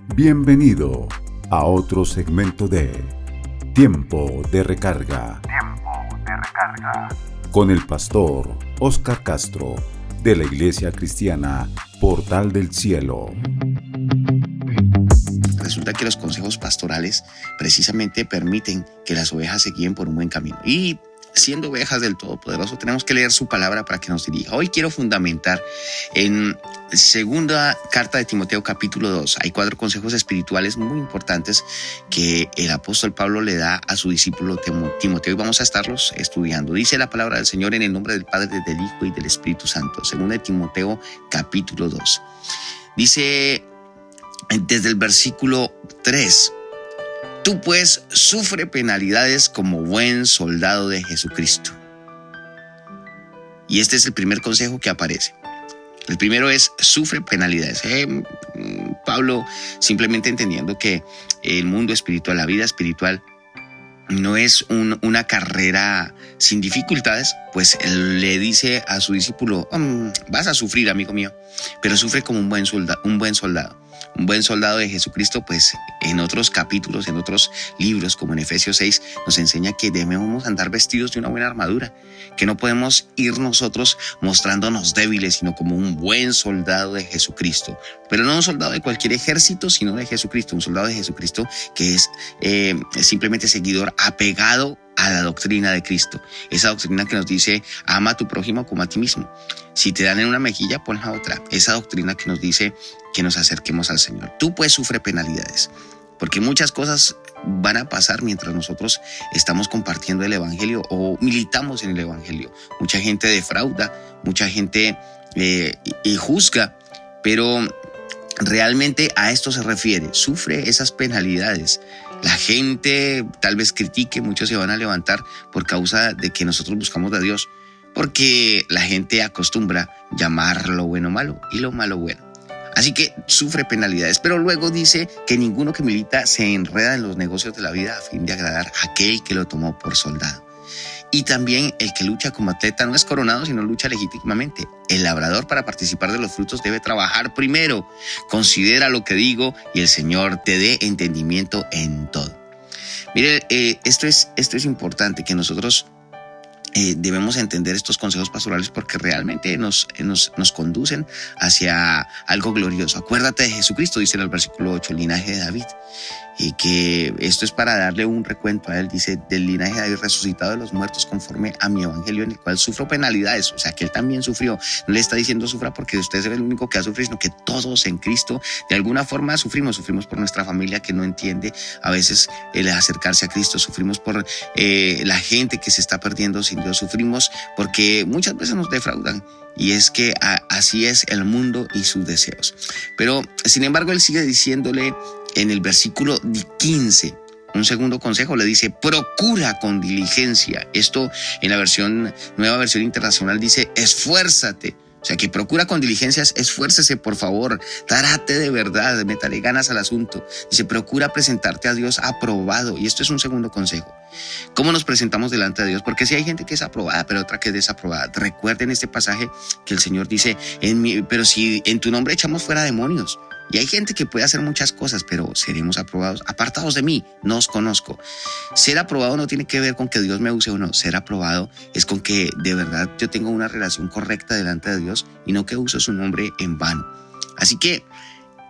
Bienvenido a otro segmento de Tiempo de Recarga. Con el pastor Óscar Castro de la Iglesia Cristiana Portal del Cielo. Resulta que los consejos pastorales precisamente permiten que las ovejas se guíen por un buen camino. Y siendo ovejas del Todopoderoso, tenemos que leer su palabra para que nos dirija. Hoy quiero fundamentar en segunda carta de Timoteo capítulo 2. Hay 4 consejos espirituales muy importantes que el apóstol Pablo le da a su discípulo Timoteo y vamos a estarlos estudiando. Dice la palabra del Señor en el nombre del Padre, del Hijo y del Espíritu Santo. Segunda de Timoteo capítulo 2. Dice desde el versículo 3: Tú pues sufre penalidades como buen soldado de Jesucristo. Y este es el primer consejo que aparece. El primero es: sufre penalidades. Pablo, simplemente entendiendo que el mundo espiritual, la vida espiritual, no es una carrera sin dificultades, pues él le dice a su discípulo: vas a sufrir, amigo mío, pero sufre como un buen soldado. Un buen soldado de Jesucristo, pues en otros capítulos, en otros libros, como en Efesios 6, nos enseña que debemos andar vestidos de una buena armadura, que no podemos ir nosotros mostrándonos débiles, sino como un buen soldado de Jesucristo. Pero no un soldado de cualquier ejército, sino de Jesucristo, un soldado de Jesucristo que es simplemente seguidor apegado a la doctrina de Cristo. Esa doctrina que nos dice: ama a tu prójimo como a ti mismo. Si te dan en una mejilla, pon la otra. Esa doctrina que nos dice que nos acerquemos al Señor. Tú pues sufre penalidades, porque muchas cosas van a pasar mientras nosotros estamos compartiendo el Evangelio o militamos en el Evangelio. Mucha gente defrauda, mucha gente juzga, pero realmente a esto se refiere. Sufre esas penalidades. La gente tal vez critique, muchos se van a levantar por causa de que nosotros buscamos de Dios, porque la gente acostumbra llamar lo bueno malo y lo malo bueno. Así que sufre penalidades, pero luego dice que ninguno que milita se enreda en los negocios de la vida a fin de agradar a aquel que lo tomó por soldado. Y también el que lucha como atleta no es coronado, sino lucha legítimamente. El labrador, para participar de los frutos, debe trabajar primero. Considera lo que digo y el Señor te dé entendimiento en todo. Mire, esto es importante, que nosotros debemos entender estos consejos pastorales, porque realmente nos conducen hacia algo glorioso. Acuérdate de Jesucristo, dice en el versículo 8, el linaje de David. Y que esto es para darle un recuento a él. Dice: del linaje de David, resucitado de los muertos conforme a mi evangelio, en el cual sufro penalidades. O sea, que él también sufrió. No le está diciendo sufra porque usted es el único que ha sufrido, sino que todos en Cristo de alguna forma sufrimos por nuestra familia que no entiende a veces el acercarse a Cristo. Sufrimos por la gente que se está perdiendo sin Dios. Sufrimos porque muchas veces nos defraudan. Y es que así es el mundo y sus deseos. Pero sin embargo, él sigue diciéndole en el versículo 15, un segundo consejo, le dice: procura con diligencia. Esto en la nueva versión internacional dice: esfuérzate. O sea, que procura con diligencias, esfuércese, por favor, trate de verdad, métale ganas al asunto. Dice: procura presentarte a Dios aprobado. Y esto es un segundo consejo. ¿Cómo nos presentamos delante de Dios? Porque si hay gente que es aprobada, pero otra que es desaprobada. Recuerden este pasaje que el Señor dice: pero si en tu nombre echamos fuera demonios. Y hay gente que puede hacer muchas cosas, pero seremos aprobados. Apartados de mí, no os conozco. Ser aprobado no tiene que ver con que Dios me use o no. Ser aprobado es con que de verdad yo tengo una relación correcta delante de Dios y no que use su nombre en vano. Así que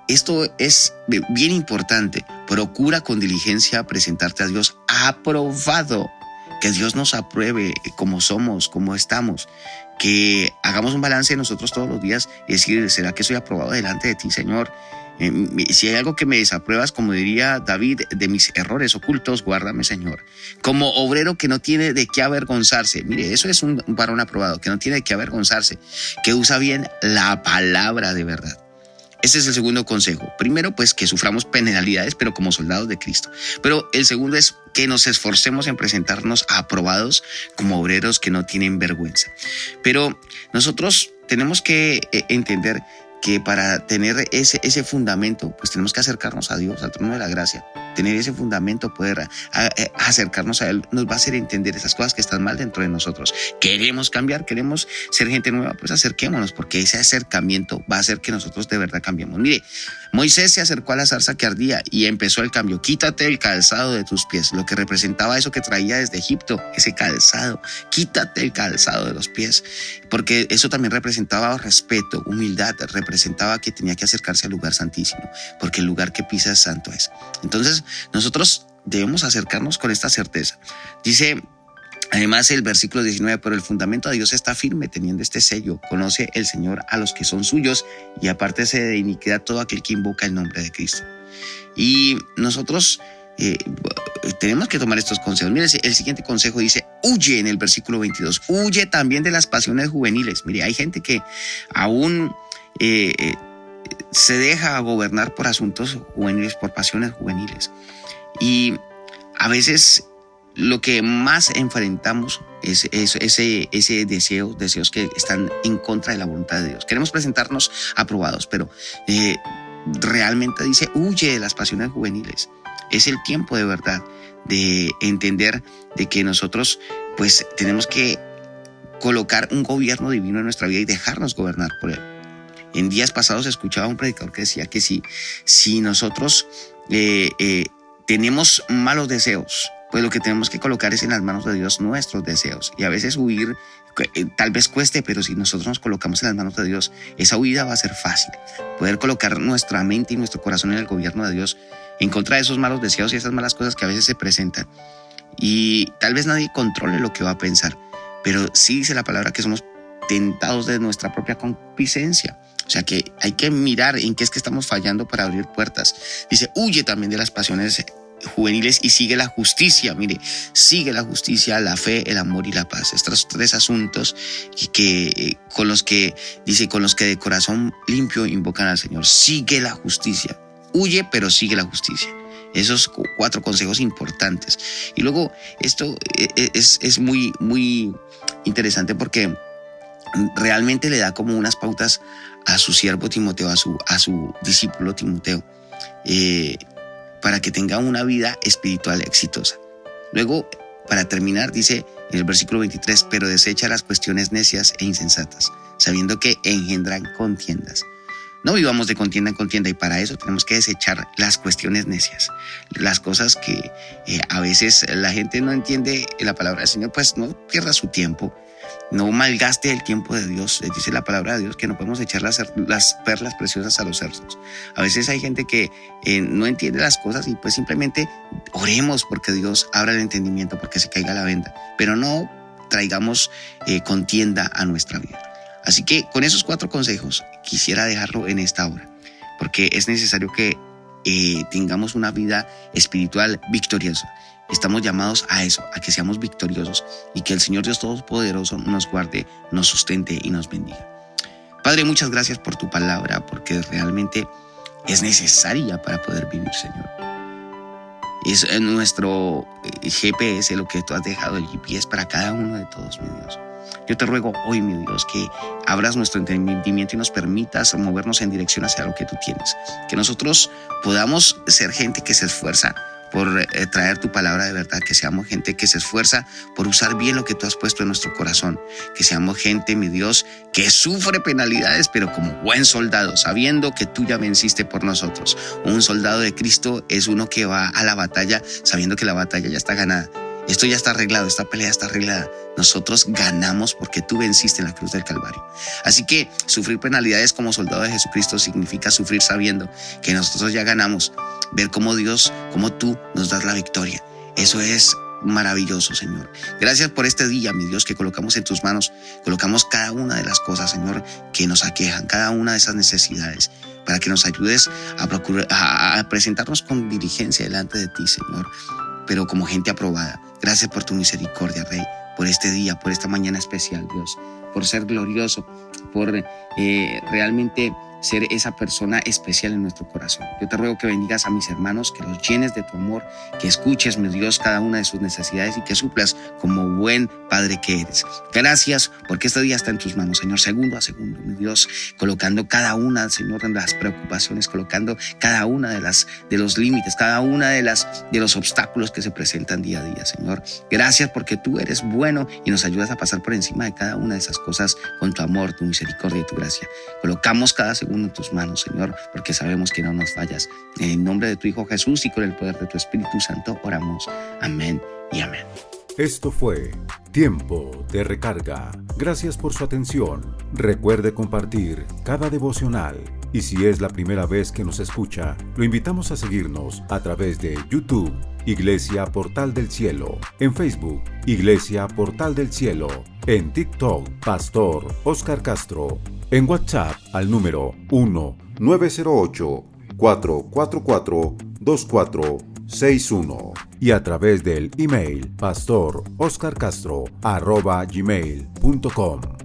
esto es bien importante. Procura con diligencia presentarte a Dios aprobado. Que Dios nos apruebe como somos, como estamos. Que hagamos un balance de nosotros todos los días y decir: ¿será que soy aprobado delante de ti, Señor? Si hay algo que me desapruebas, como diría David, de mis errores ocultos, guárdame, Señor. Como obrero que no tiene de qué avergonzarse. Mire, eso es un varón aprobado, que no tiene de qué avergonzarse, que usa bien la palabra de verdad. Ese es el segundo consejo. Primero, pues que suframos penalidades, pero como soldados de Cristo. Pero el segundo es que nos esforcemos en presentarnos aprobados como obreros que no tienen vergüenza. Pero nosotros tenemos que entender que para tener ese fundamento, pues tenemos que acercarnos a Dios, al trono de la gracia. Tener ese fundamento, poder acercarnos a Él, nos va a hacer entender esas cosas que están mal dentro de nosotros. Queremos cambiar, queremos ser gente nueva, pues acerquémonos, porque ese acercamiento va a hacer que nosotros de verdad cambiemos. Mire, Moisés se acercó a la zarza que ardía y empezó el cambio. Quítate el calzado de tus pies, lo que representaba eso que traía desde Egipto, ese calzado. Quítate el calzado de los pies, porque eso también representaba respeto, humildad, representaba que tenía que acercarse al lugar santísimo, porque el lugar que pisa es santo es. Entonces, nosotros debemos acercarnos con esta certeza. Dice además el versículo 19, pero el fundamento de Dios está firme teniendo este sello. Conoce el Señor a los que son suyos y apártese de iniquidad todo aquel que invoca el nombre de Cristo. Y nosotros tenemos que tomar estos consejos. Mire, el siguiente consejo dice, huye en el versículo 22. Huye también de las pasiones juveniles. Mire, hay gente que aún se deja gobernar por asuntos juveniles, por pasiones juveniles. Y a veces lo que más enfrentamos es ese deseos que están en contra de la voluntad de Dios. Queremos presentarnos aprobados, pero realmente dice, huye de las pasiones juveniles. Es el tiempo de verdad de entender de que nosotros pues tenemos que colocar un gobierno divino en nuestra vida y dejarnos gobernar por Él. En días pasados escuchaba a un predicador que decía que si nosotros tenemos malos deseos, pues lo que tenemos que colocar es en las manos de Dios nuestros deseos. Y a veces huir tal vez cueste, pero si nosotros nos colocamos en las manos de Dios, esa huida va a ser fácil. Poder colocar nuestra mente y nuestro corazón en el gobierno de Dios en contra de esos malos deseos y esas malas cosas que a veces se presentan. Y tal vez nadie controle lo que va a pensar, pero sí dice la palabra que somos tentados de nuestra propia concupiscencia. O sea que hay que mirar en qué es que estamos fallando para abrir puertas. Dice, huye también de las pasiones juveniles y sigue la justicia. Mire, sigue la justicia, la fe, el amor y la paz. Estos tres asuntos con los que de corazón limpio invocan al Señor. Sigue la justicia. Huye, pero sigue la justicia. Esos 4 consejos importantes. Y luego esto es muy, muy interesante porque realmente le da como unas pautas a su siervo Timoteo, a su discípulo Timoteo, para que tenga una vida espiritual exitosa. Luego, para terminar, dice en el versículo 23, pero desecha las cuestiones necias e insensatas, sabiendo que engendran contiendas. No vivamos de contienda en contienda, y para eso tenemos que desechar las cuestiones necias, las cosas que a veces la gente no entiende la palabra del Señor. Pues no pierda su tiempo, no malgaste el tiempo de Dios. Dice la palabra de Dios que no podemos echar las perlas preciosas a los cerdos. A veces hay gente que no entiende las cosas y pues simplemente oremos porque Dios abra el entendimiento, porque se caiga la venda, pero no traigamos contienda a nuestra vida. Así que con esos 4 consejos quisiera dejarlo en esta hora, porque es necesario que tengamos una vida espiritual victoriosa. Estamos llamados a eso, a que seamos victoriosos y que el Señor Dios Todopoderoso nos guarde, nos sustente y nos bendiga. Padre, muchas gracias por tu palabra, porque realmente es necesaria para poder vivir, Señor. Es nuestro GPS, lo que tú has dejado, el GPS para cada uno de todos, mi Dios. Yo te ruego hoy, mi Dios, que abras nuestro entendimiento y nos permitas movernos en dirección hacia lo que tú tienes. Que nosotros podamos ser gente que se esfuerza por traer tu palabra de verdad, que seamos gente que se esfuerza por usar bien lo que tú has puesto en nuestro corazón, que seamos gente, mi Dios, que sufre penalidades, pero como buen soldado, sabiendo que tú ya venciste por nosotros. Un soldado de Cristo es uno que va a la batalla sabiendo que la batalla ya está ganada. Esto ya está arreglado, esta pelea está arreglada. Nosotros ganamos porque tú venciste en la cruz del Calvario. Así que sufrir penalidades como soldado de Jesucristo significa sufrir sabiendo que nosotros ya ganamos. Ver cómo Dios, cómo tú nos das la victoria. Eso es maravilloso, Señor. Gracias por este día, mi Dios, que colocamos en tus manos. Colocamos cada una de las cosas, Señor, que nos aquejan, cada una de esas necesidades, para que nos ayudes a presentarnos con diligencia delante de ti, Señor, pero como gente aprobada. Gracias por tu misericordia, Rey, por este día, por esta mañana especial, Dios, por ser glorioso, por realmente ser esa persona especial en nuestro corazón. Yo te ruego que bendigas a mis hermanos, que los llenes de tu amor, que escuches, mi Dios, cada una de sus necesidades y que suplas como buen Padre que eres. Gracias porque este día está en tus manos, Señor, segundo a segundo, mi Dios, colocando cada una, Señor, de las preocupaciones, colocando cada una de los límites, cada una de los obstáculos que se presentan día a día, Señor. Gracias porque tú eres bueno y nos ayudas a pasar por encima de cada una de esas cosas con tu amor, tu misericordia y tu gracia. Colocamos cada segundo en tus manos, Señor, porque sabemos que no nos fallas. En el nombre de tu Hijo Jesús y con el poder de tu Espíritu Santo oramos. Amén y amén. Esto fue Tiempo de Recarga. Gracias por su atención. Recuerde compartir cada devocional. Y si es la primera vez que nos escucha, lo invitamos a seguirnos a través de YouTube, Iglesia Portal del Cielo, en Facebook, Iglesia Portal del Cielo, en TikTok, Pastor Oscar Castro, en WhatsApp al número 1-908-444-2461 y a través del email pastoroscarcastro@gmail.com.